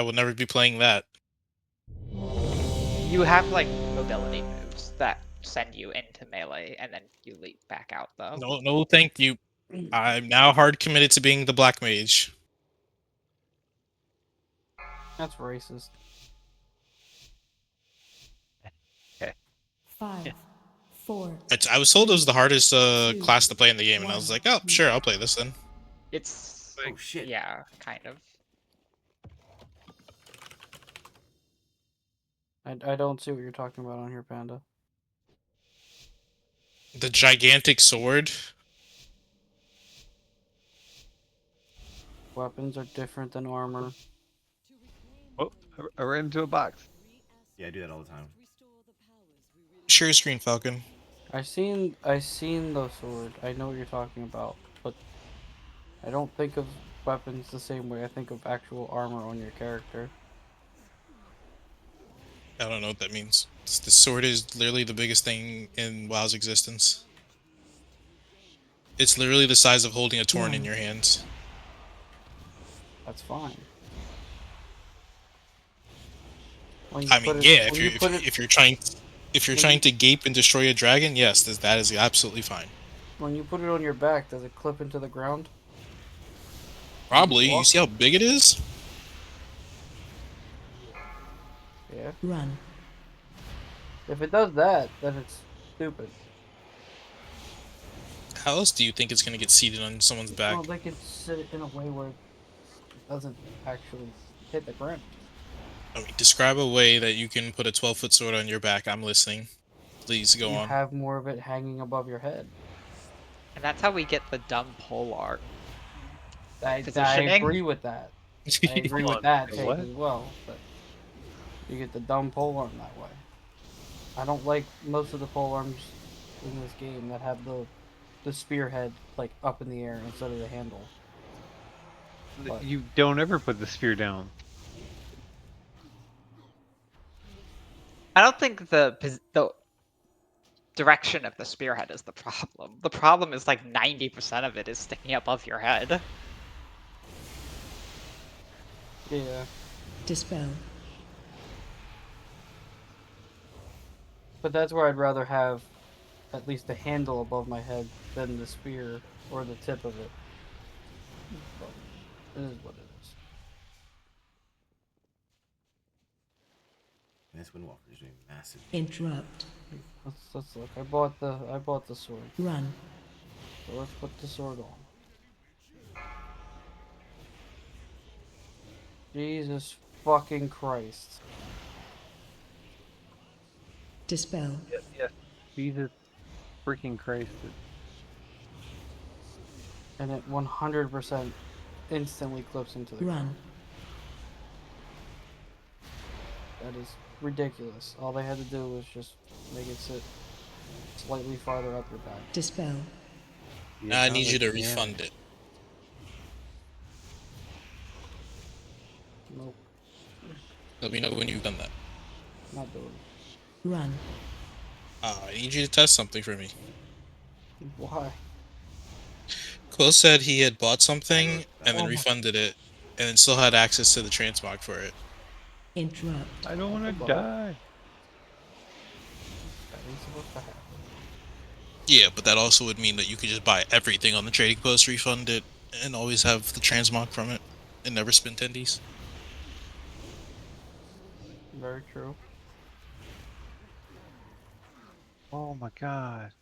will never be playing that. You have like mobility moves that send you into melee and then you leap back out though. No, no, thank you. I'm now hard committed to being the black mage. That's racist. Okay. 5, 4. I was told it was the hardest Two, class to play in the game, and I was like, oh, sure, I'll play this then. It's Oh shit. yeah, kind of. I don't see what you're talking about on here, Panda. The gigantic sword. Weapons are different than armor. Oh, I ran into a box. Yeah, I do that all the time. Share your screen, Falcon. I seen the sword. I know what you're talking about, but I don't think of weapons the same way I think of actual armor on your character. I don't know what that means. The sword is literally the biggest thing in WoW's existence. It's literally the size of holding a Torn in your hands. That's fine. I mean, yeah, if you're trying to gape and destroy a dragon, yes, that is absolutely fine. When you put it on your back, does it clip into the ground? Probably. You see how big it is? Yeah. Run. If it does that, then it's stupid. How else do you think it's gonna get seated on someone's back? Well, they could sit it in a way where it doesn't actually hit the ground. I mean, describe a way that you can put a 12-foot sword on your back. I'm listening. Please go You on. have more of it hanging above your head. And that's how we get the dumb pole art. I Positioning? agree with that. I agree with that take What? as well, but you get the dumb pole arm that way. I don't like most of the pole arms in this game that have the spearhead like up in the air instead of the handle. But You don't ever put the spear down. I don't think the direction of the spearhead is the problem. The problem is like 90% of it is sticking above your head. yeah, Dispel. but that's where I'd rather have at least the handle above my head than the spear or the tip of it. But it is what it is. And this Windwalker is doing massive. Interrupt. Let's look. I bought the sword. Run. So let's put the sword on. Jesus fucking Christ. Dispel. Yes. Jesus freaking Christ. And it 100% instantly clips into the ground. Run. That is ridiculous. All they had to do was just make it sit slightly farther up your back. Dispel. I need you to refund it. Nope, Let me know when you've done that. not doing it. Run. I need you to test something for me. Why? Quill said he had bought something and then Oh my- refunded it, and then still had access to the transmog for it. Interrupt. I don't want to Above. die. That ain't supposed to happen. Yeah, but that also would mean that you could just buy everything on the trading post, refund it, and always have the transmog from it, and never spend tendies. Very true. Oh my god.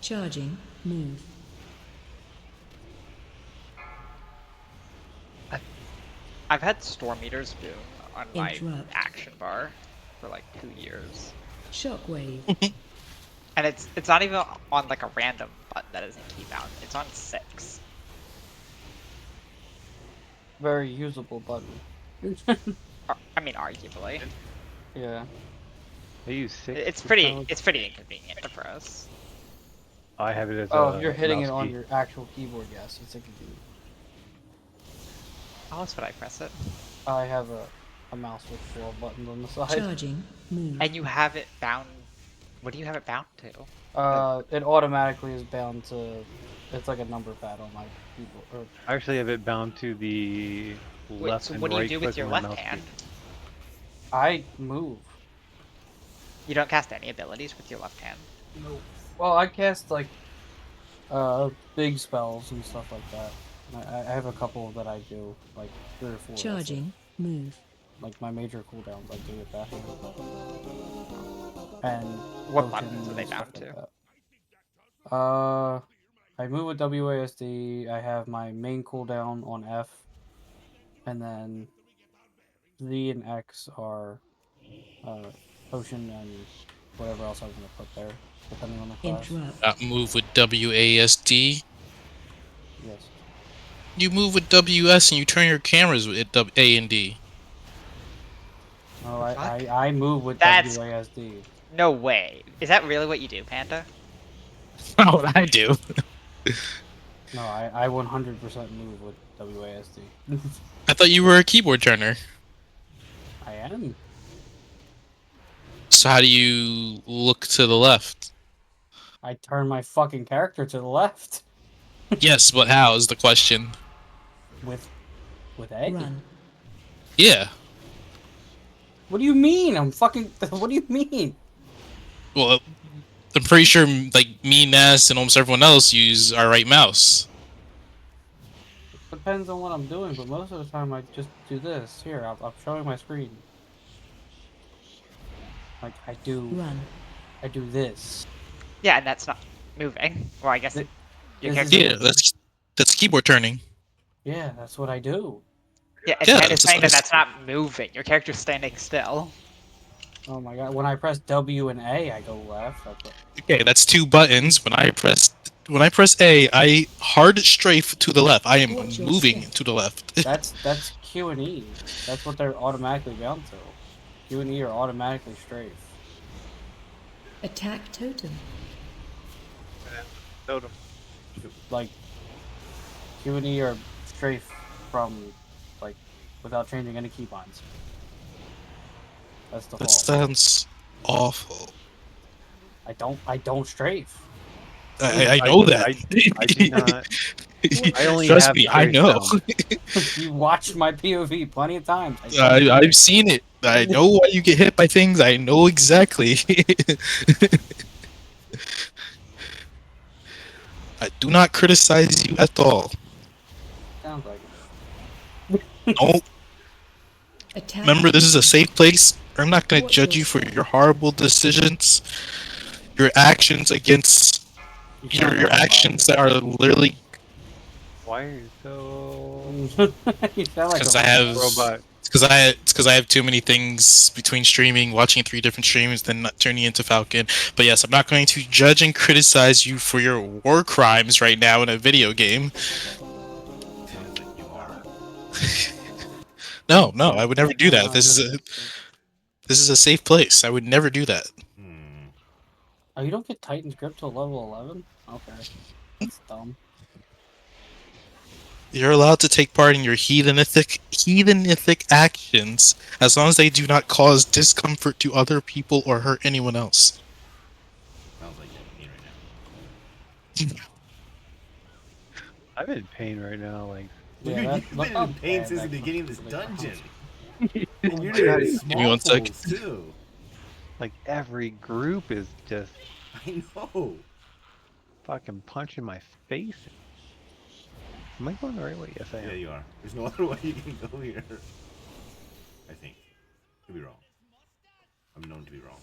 Charging. Move. I've had storm meters boom on my Interrupt. action bar for like 2 years. Shockwave. And it's not even on like a random button that isn't keybound. It's on 6. Very usable button. I mean, arguably. Yeah. I use 6. It's pretty inconvenient to press. I have it as Oh, a if you're hitting it mouse on key. your actual keyboard, yes, it's inconvenient. How else would I press it? I have a mouse with 4 buttons on the side. Charging. Move. And you have it bound. What do you have it bound to? It automatically is bound to. It's like a number pad on my keyboard. Or I actually have it bound to the Wait, left so and what do you right do with click your on my left mouse hand? key. I move. You don't cast any abilities with your left hand. No. Well, I cast like big spells and stuff like that. I have a couple that I do, like 3 or 4. that's it. Charging. Move. Like my major cooldowns, I do with that hand. And What potions buttons are they and stuff bound like to? that. I move with WASD. I have my main cooldown on F, and then Z and X are potion and whatever else I want to put there, depending on the class. Interrupt. Move with WASD. Yes. You move with WS and you turn your cameras with A and D. No, The fuck? I move with That's- WASD. No way. Is that really what you do, Panda? Not what I do. No, I 100% move with WASD. I thought you were a keyboard turner. I am. So how do you look to the left? I turn my fucking character to the left Yes, but how is the question? with A. Run. Yeah. What do you mean? I'm fucking. What do you mean? Well, I'm pretty sure like me, Nas, and almost everyone else use our right mouse. Depends on what I'm doing, but most of the time I just do this. Here, I'm showing my screen. Like I do Run. this. Yeah, and that's not moving. Or I guess Th- your this is- character. Yeah, that's keyboard turning. Yeah, that's what I do. Yeah, and Yeah, Panda's saying that that's- that's not moving. Your character's standing still. Oh my god! When I press W and A, I go left. Okay, that's 2 buttons. When I press A, I hard strafe to the left. I am Watch your moving step. to the left. That's Q and E. That's what they're automatically bound to. Q and E are automatically strafe. Attack totem. Totem. Like Q and E are strafe from like without changing any keybinds. That's the That fault. sounds awful. I don't strafe. I know that. I do not. I only Trust have me, I strafe know. You watched my POV plenty of times. I've seen it. I know why you get hit by things. I know exactly. I do not criticize you at all. Sounds like Don't Attack. remember this is a safe place. I'm not gonna judge you for your horrible decisions, your actions against it. You sound your like a actions that are literally Why are you so robot. You sound like because a I have robot? it's because I have too many things between streaming, watching 3 different streams, then not turning into Falcon. But yes, I'm not going to judge and criticize you for your war crimes right now in a video game. Sounds like you are. No, I would never do that. This is a safe place. I would never do that. Oh, you don't get Titan's grip till level 11? Okay, that's dumb. You're allowed to take part in your heathenistic actions as long as they do not cause discomfort to other people or hurt anyone else. Sounds like you're in pain right now. I'm in pain right now. Like, Yeah, Dude, that- you've look been how in pain bad since that the beginning of this looks. dungeon. Oh And you're my doing God. Give me 1 small sec. pulls too. like every group is just I know. fucking punching my face. Am I going the right way? Yes, I am. Yeah, you are. There's no other way you can go here. I think. Could be wrong. I'm known to be wrong.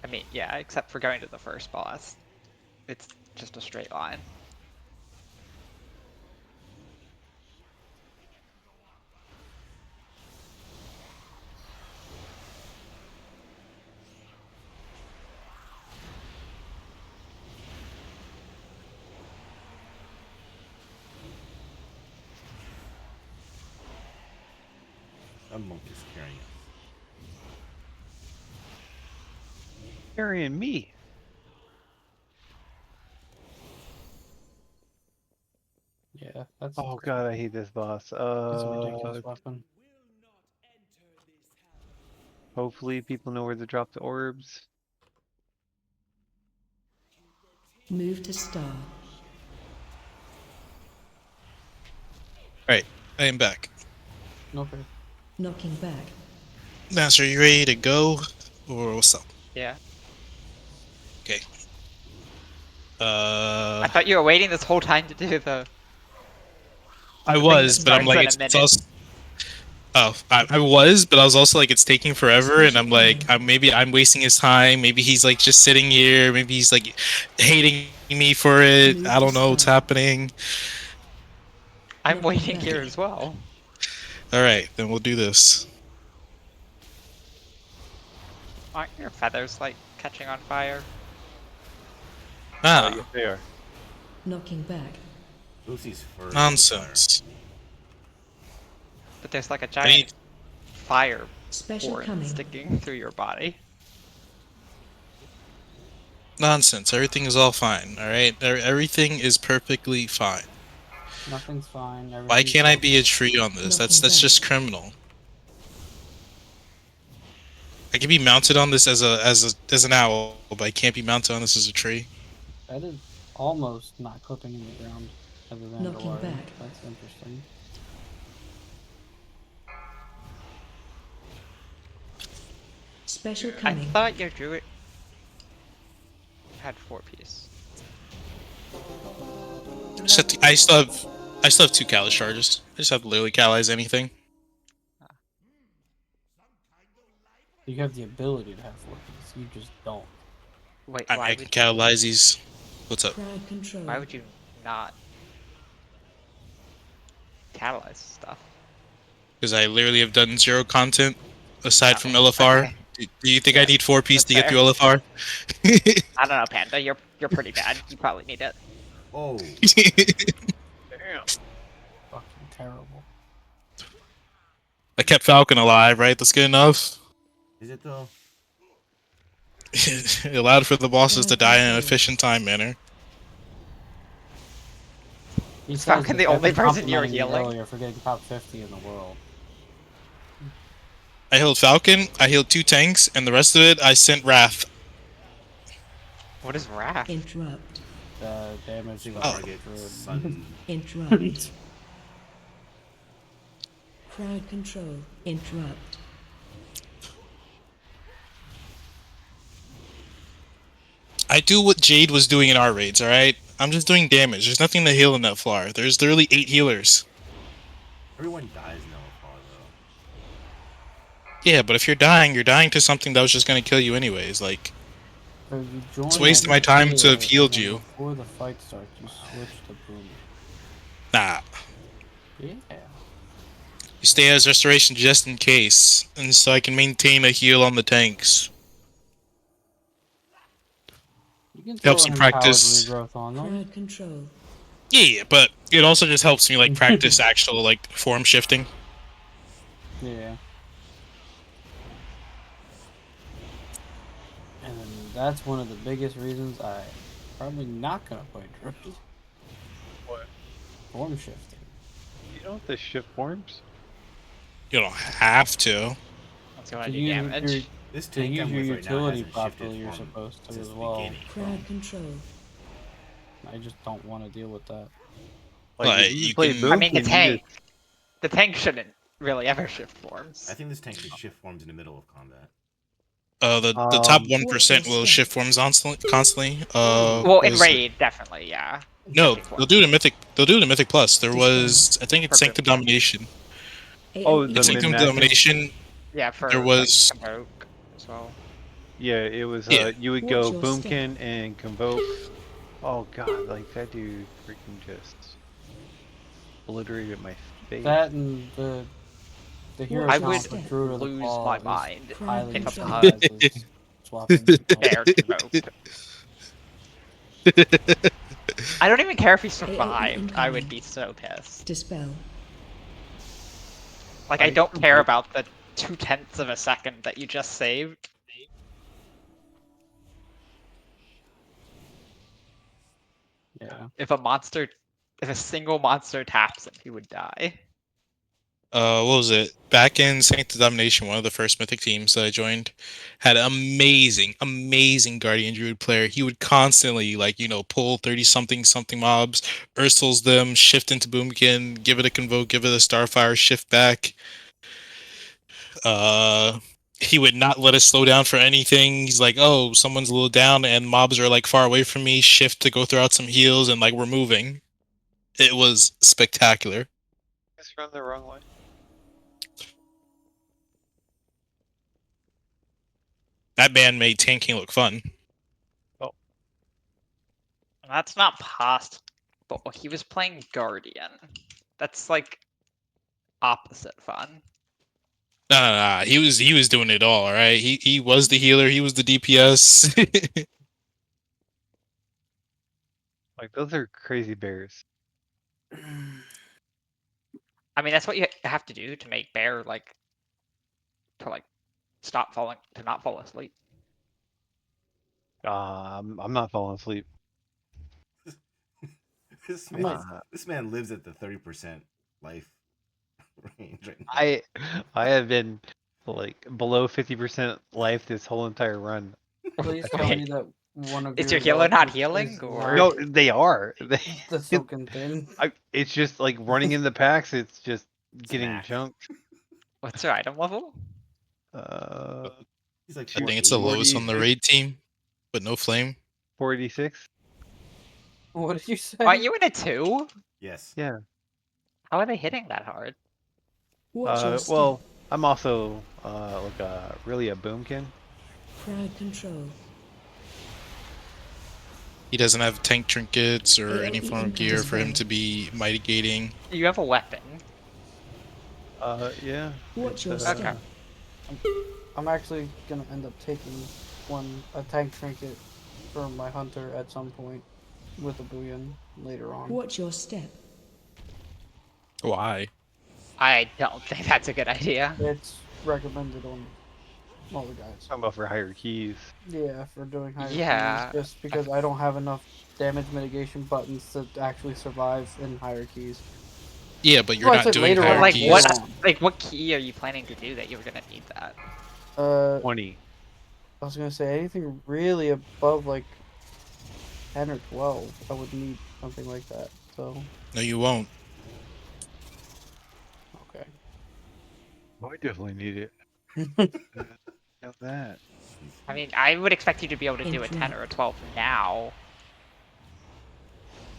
I mean, yeah, except for going to the first boss. It's just a straight line. A monk is carrying us. Carrying me. Yeah, that's Oh god, I hate this boss. that's a ridiculous weapon. Hopefully people know where to drop the orbs. Move to star. Alright, I am back. Okay. Knocking back. Master, are you ready to go? Or what's up? Yeah. Okay. I thought you were waiting this whole time to do the I thing that was, but I'm starts like, in a it's minute. also. Oh, I was, but I was also like, it's taking forever, and I'm like, maybe I'm wasting his time. Maybe he's like just sitting here. Maybe he's like hating me for it. I don't know what's happening. I'm Knocking waiting back. here as well. All right, then we'll do this. Aren't your feathers like catching on fire? Ah, Yes, they are. Knocking back. Lucy's fur. nonsense. But there's like a I giant need. fire Special horn coming. sticking through your body. Nonsense. Everything is all fine. All right, everything is perfectly fine. Nothing's fine. Why Everything's can't I fine. be a tree on this? That's Knocking just back. criminal. I can be mounted on this as an owl, but I can't be mounted on this as a tree. That is almost not clipping in the ground as a Knocking Vandalard. back. That's interesting. Special I coming. thought your druid had 4-piece. I still have two callus charges. I just have to literally catalyze anything. You have the ability to have 4 piece. You just don't. Wait, I why can would you? catalyze these. What's up? Crowd control. Why would you not catalyze stuff? Because I literally have done zero content aside from Oh, LFR. okay. Do you think I Yeah, need 4-piece that's to get fair. through LFR? I don't know, Panda. You're pretty bad. You probably need it. Oh, Damn. Fucking terrible. I kept Falcon alive, right? That's good enough. is it though? It allowed for the bosses to die in an efficient time manner. He says Falcon this the only after person you're complimenting me healing? earlier for getting top 50 in the world. I healed Falcon, I healed 2 tanks, and the rest of it I sent Wrath. What is Wrath? Interrupt. The damage Single from target. Druid. Sun. Interrupt. Crowd control. Interrupt. I do what Jade was doing in our raids, alright? I'm just doing damage. There's nothing to heal in that floor. There's literally 8 healers. Everyone dies in LFR though. Yeah, but if you're dying to something that was just gonna kill you anyways. Like, So you join it's wasting as my time to healer, have healed and then you. Before the fight starts, you switch to Boomer. Nah. Yeah. You stay as restoration just in case, and so I can maintain a heal on the tanks. You can Helps throw you empowered practice. regrowth on them. Crowd control. Yeah, but it also just helps me like practice actual like form shifting. Yeah. And then that's one of the biggest reasons I'm probably not gonna play Druid. What? Form shifting. You don't have to shift forms? You don't have to. That's going To to do use damage. your This to tank use I'm your with right now utility hasn't properly, shifted you're from supposed to since as the well. beginning. Crowd control. I just don't want to deal with that. Like, If you you play can- I mean, the Boomkin, you tank. just The tank shouldn't really ever shift forms. I think this tank should shift forms in the middle of combat. The top Um, 1% will shift forms constantly. Well, in was raid, definitely, yeah. no, Shifting they'll do it in forms. Mythic. They'll do it in Mythic Plus. There Dispel. was, I think it's For Sanctum Boomkin. Domination. Oh, AoE the In Sanctum min-maxing? Domination, Yeah, for there was like, Convoke as well. yeah, it was, Yeah. you would Watch go your Boomkin and Convoke. Oh god, like that dude freaking just obliterated my face. That and the hero I count would for Druid of the lose Claw my is mind highly if a incentivized as swapping. Bear Convoke. I don't even care if he survived. I would be so pissed. Dispel. Like, I don't care about the 0.2 of a second that you just saved. Yeah. If a monster if a single monster taps him, he would die. What was it? Back in Sancta Domination, one of the first Mythic teams that I joined had an amazing Guardian Druid player. He would constantly, like, pull 30 something mobs, Ursul's them, shift into Boomkin, give it a Convoke, give it a Starfire, shift back. He would not let us slow down for anything. He's like, oh, someone's a little down and mobs are like far away from me, shift to go throw out some heals, and like we're moving. It was spectacular. Just run the wrong way. That man made tanking look fun. That's not possible. He was playing Guardian. That's like opposite fun. Nah. He was doing it all right. He was the healer. He was the DPS. Like, those are crazy bears. I mean, that's what you have to do to make Bear to stop falling, to not fall asleep. I'm not falling asleep. This might- man, this man lives at the 30% life range right now. I have been like below 50% life this whole entire run. Please tell me that one of Is your your healer not abilities healing, is or- No, not they are. the silken thing? It's just like running in the packs. It's just getting Smack. junked. What's your item level? He's like I think it's the 480. lowest on the 46. raid team, but no flame. 486. What did you say? Aren't you in a 2? Yes. Yeah. How are they hitting that hard? Watch your step. Well, I'm also really a boomkin. Crowd control. He doesn't have tank trinkets or any AoE form of impact gear as for him well. to be mitigating. You have a weapon. Yeah. Watch your it's, step. I'm actually gonna end up taking a tank trinket for my hunter at some point with a booyah later on. Watch your step. Why? I don't think that's a good idea. It's recommended on all the guys. Talking about for higher keys. Yeah, for doing higher Yeah. keys, just because I don't have enough damage mitigation buttons to actually survive in higher keys. Yeah, but you're Well, I not said doing later higher on, Like keys. what? What key are you planning to do that you're gonna need that? 20. I was gonna say anything really above like 10 or 12, I would need something like that. So No, you won't. okay. I definitely need it. How's that? I mean, I would expect you to be able to do a 10 Infinite. or a 12 now.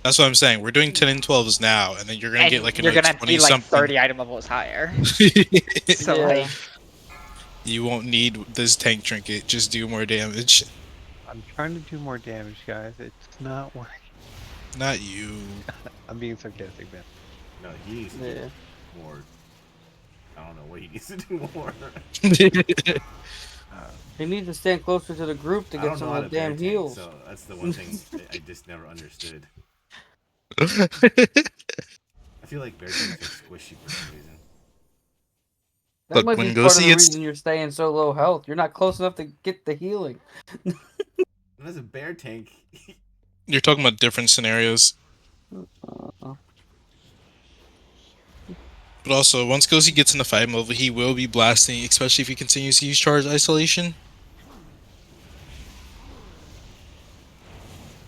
That's what I'm saying. We're doing 10 and 12s now, and then you're gonna And get like you're another gonna 20 be like something. 30 item levels higher. So Yeah. like, You won't need this tank trinket. Just do more damage. I'm trying to do more damage, guys. It's not working. Not you. I'm being sarcastic, man. No, he needs to Yeah. do more. I don't know what he needs to do more. You need to stand closer to the group to I get don't some know how of to the damn bear tank, heals. so that's the one thing I just never understood. I feel like bear tanks are squishy for some reason. That Look, might when be part of Ghosty the gets- reason you're staying so low health. You're not close enough to get the healing. And as a bear tank, You're talking about different scenarios. But also, once Gozy gets in the 5 level, he will be blasting, especially if he continues to use charge isolation.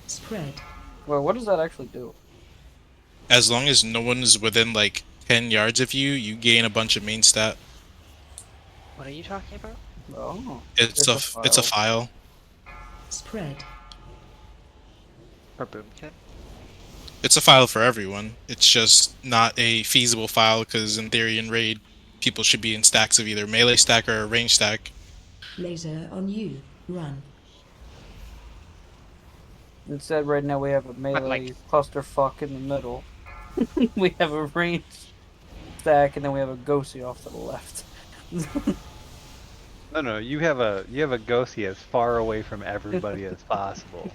Spread. Well, what does that actually do? As long as no one is within like 10 yards of you, you gain a bunch of main stat. what are you talking about? Oh, It's a file. Spread. For Boomkin? It's a file for everyone. It's just not a feasible file because in theory in raid, people should be in stacks of either melee stack or a range stack. Laser on you. Run. Instead, right now we have a melee like- clusterfuck in the middle. We have a range stack, and then we have a ghosty off to the left. No, you have a ghosty as far away from everybody as possible.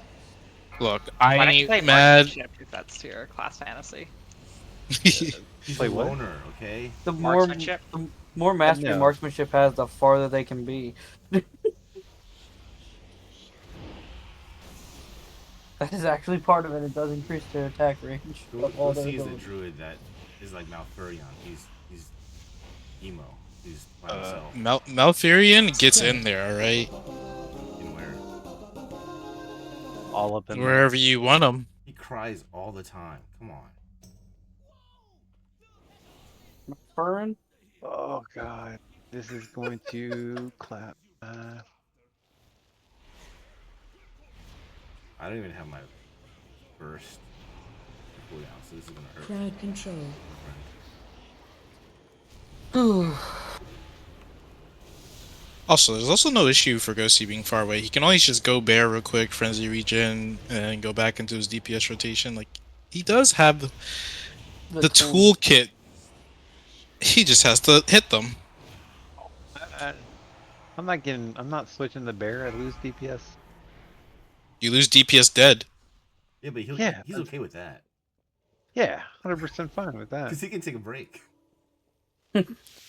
Look, Why I don't you play ain't mad. marksmanship if that's your class fantasy? he's Wait, a what? loner, okay? The more Marksmanship? the more mastery No. marksmanship has, the farther they can be. That is actually part of it. It does increase their attack range Go, of all go their see the abilities. druid that is like Malfurion. He's emo. He's by himself. Malfurion gets in there, all right. In where All up in there. Wherever you want him. he cries all the time. Come on. Furrin? Oh god, this is going to clap. I don't even have my burst cooldown, so this is gonna hurt. Crowd control. Also, there's also no issue for Ghosty being far away. He can always just go bear real quick, frenzy regen, and then go back into his DPS rotation. Like, he does have the tool. toolkit. He just has to hit them. I'm not switching the bear. I lose DPS. You lose DPS dead. Yeah, but Yeah, he's okay with that Yeah, 100% fine with that. because he can take a break.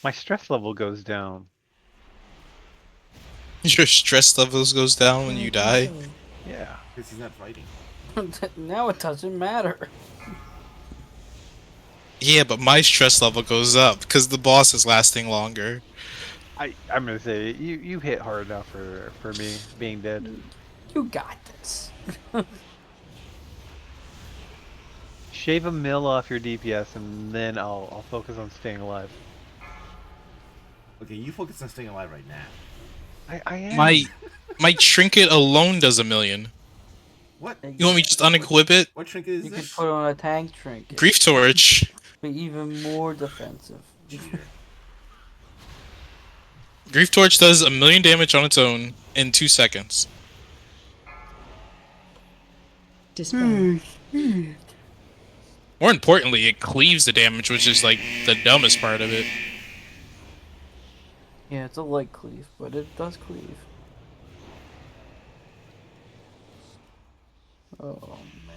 My stress level goes down. Your stress levels goes down when you die. Control. Yeah. Because he's not fighting. Now it doesn't matter. Yeah, but my stress level goes up because the boss is lasting longer. I'm gonna say you hit hard enough for me being dead. You got this. Shave a mil off your DPS and then I'll focus on staying alive. Okay, you focus on staying alive right now. I am. My trinket alone does 1,000,000. What? You want me to just unequip it? What trinket is You could this? put on a tank trinket. Grief Torch. Be even more defensive. Cheater. Grief Torch does 1,000,000 damage on its own in 2 seconds. Dispel. More importantly, it cleaves the damage, which is like the dumbest part of it. Yeah, it's a light cleave, but it does cleave. Oh man.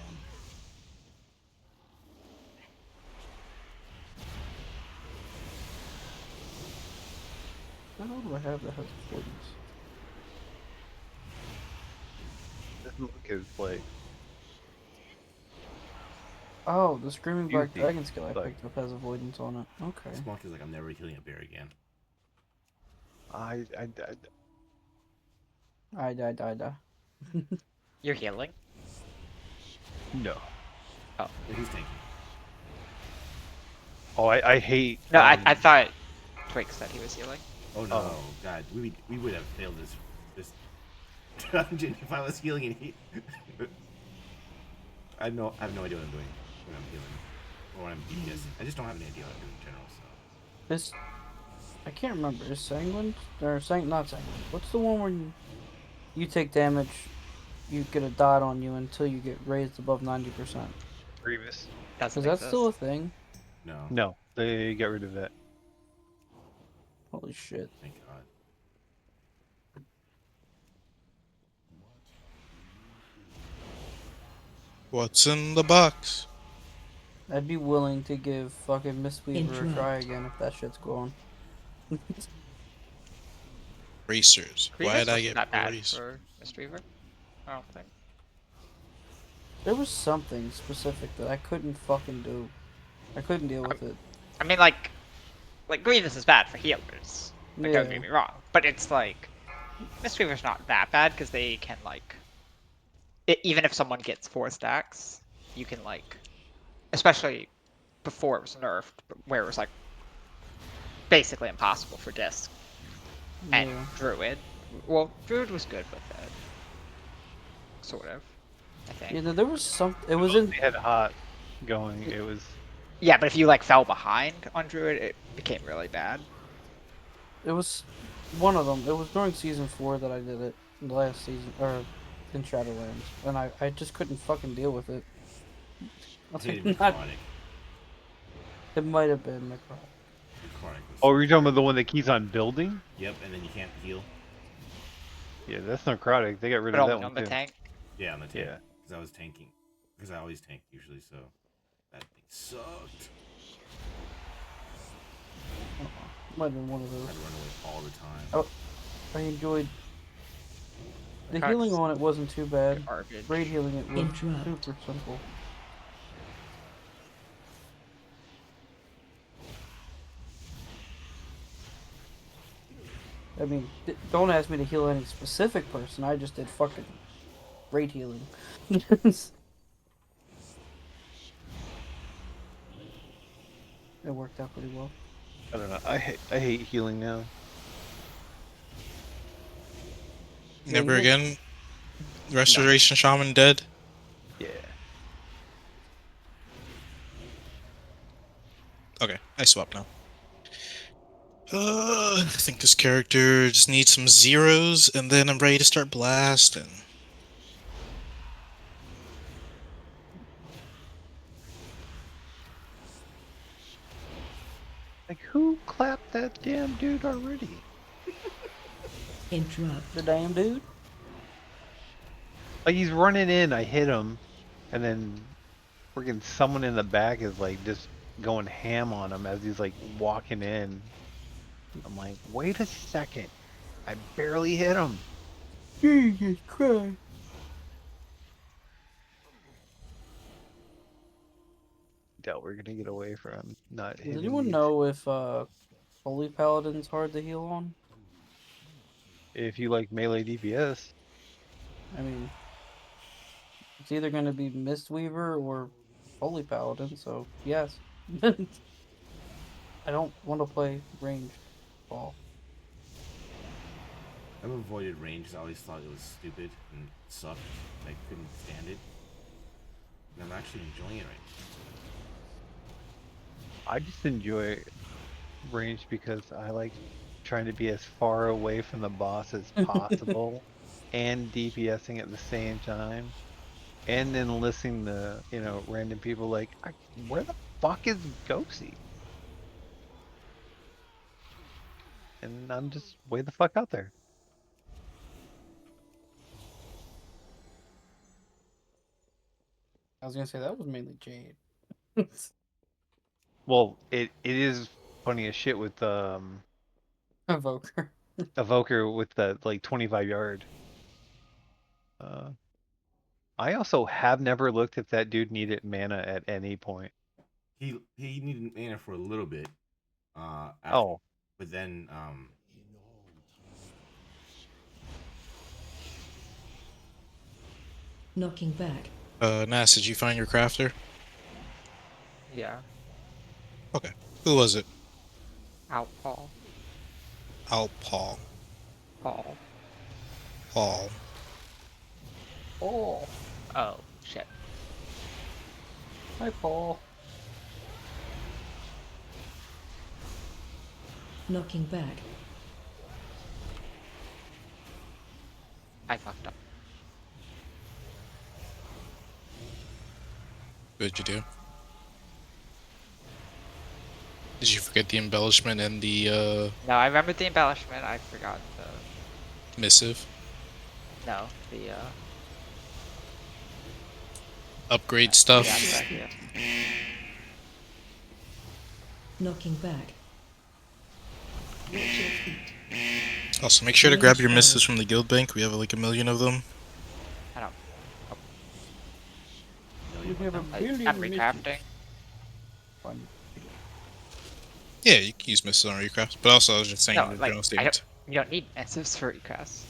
How do I have the health points? This monk is like Oh, the Screaming Black Beauty. Dragon skill I Like- picked up has avoidance on it. Okay. This monk is like, I'm never killing a bear again. I I die. You're healing? no. Yeah, he's tanking. Oh, I hate. No, I thought Twig said he was healing. Oh no, God, we would have failed this dungeon if I was healing and he. I have no idea what I'm doing when I'm healing or when I'm DPSing. I just don't have any idea what I'm doing in general. So This I can't remember. Is Sanguine or not Sanguine? What's the one where you take damage, you get a dot on you until you get raised above 90%? Grievous. Doesn't Is that exist. still a thing? no, No, they got rid of that. Holy shit. thank God. What's in the box? I'd be willing to give fucking Mistweaver a Interrupt. try again if that shit's going. Racers. Grievous Why'd I wasn't get that bad racers? for Mistweaver? I don't think. There was something specific that I couldn't fucking do. I couldn't deal with it. I mean, like Grievous is bad for healers. Like, don't Yeah. get me wrong, but it's like Mistweaver's not that bad because they can like, even if someone gets 4 stacks, you can like, especially before it was nerfed, where it was like basically impossible for Disc and Yeah. Druid. Well, Druid was good with it, sort of. I think. Yeah, no, there was some. It was in. They had hot going. It was. Yeah, but if you like fell behind on Druid, it became really bad. It was one of them. It was during season 4 that I did it. The last season, or in Shadowlands, and I just couldn't fucking deal with it. I hated Not- necrotic. It might have been necrotic. Necrotic was. Oh, you're talking about the one that keeps on building? Yep, and then you can't heal. Yeah, that's necrotic. They got rid But of only that on one the too. tank. Yeah, on the tank. Yeah. Because I was tanking. Because I always tank usually, so that thing sucked. Might have been one of I those. had to run away all the time. Oh. I enjoyed The Cuts healing on it wasn't too bad. garbage. Raid healing it was Interrupt. super simple. I mean, don't ask me to heal any specific person. I just did fucking raid healing. It worked out pretty well. I don't know. I hate healing now. Yeah, Never you know, again. Restoration Shaman dead. Yeah. Okay, I swap now. I think this character just needs some zeros, and then I'm ready to start blasting. Like, who clapped that damn dude already? Interrupt. the damn dude. Like, he's running in, I hit him, and then freaking someone in the back is like just going ham on him as he's like walking in. I'm like, wait a second. I barely hit him. Jesus Christ. Doubt we're gonna get away from not Does hitting anyone these. know if Holy Paladin's hard to heal on? If you like melee DPS, I mean, it's either going to be Mistweaver or Holy Paladin, so yes. I don't want to play ranged ball. I've avoided range because I always thought it was stupid and sucked. I couldn't stand it. And I'm actually enjoying it right I just enjoy range because I like trying to be as far away from the boss as possible and DPSing at the same time. And then listening to, random people like, where the fuck is Ghosty? And I'm just way the fuck out there. I was going to say that was mainly Jade. Well, it is funny as shit with Evoker. Evoker with the like 25 yard. Uh, I also have never looked if that dude needed mana at any point. he needed mana for a little bit. After, Oh, but then Knocking back. Nas, did you find your crafter? Yeah. Okay. Who was it? Out Paul. Paul. Paul. Paul. Oh, Oh, shit. hi, Paul. Knocking back. I fucked up. What'd you do? Did you forget the embellishment and the No, I remembered the embellishment. I forgot missive? the Upgrade stuff? aspect, yeah. Knocking back. Watch your feet. Also, make sure to grab your Range missives five. from the guild bank. We have like 1,000,000 of them. I don't. We have a I'm billion recrafting. Fun. Yeah, you can use missives on recraft. But also, I was just saying No, the like general statement. you don't need missives for recast.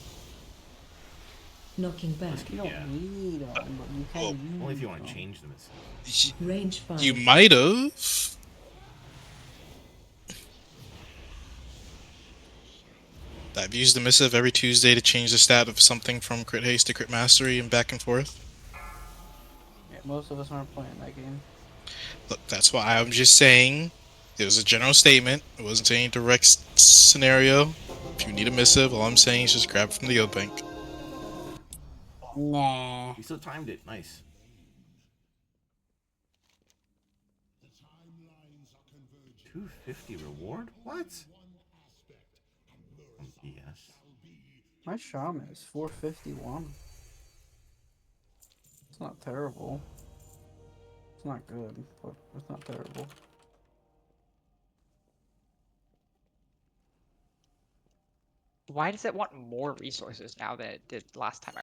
Knocking back. You don't Yeah. need them, but you can well, use only if you want to them. change the missive. Range 5. You might have. I've used the missive every Tuesday to change the stat of something from crit haste to crit mastery and back and forth. Yeah, most of us aren't playing that game. Look, that's why I'm just saying it was a general statement. It wasn't any direct scenario. If you need a missive, all I'm saying is just grab it from the guild bank. Nah. We still timed it. Nice. $250 reward? What? BS. My shaman is 451. It's not terrible. It's not good, but it's not terrible. Why does it want more resources now than it did last time?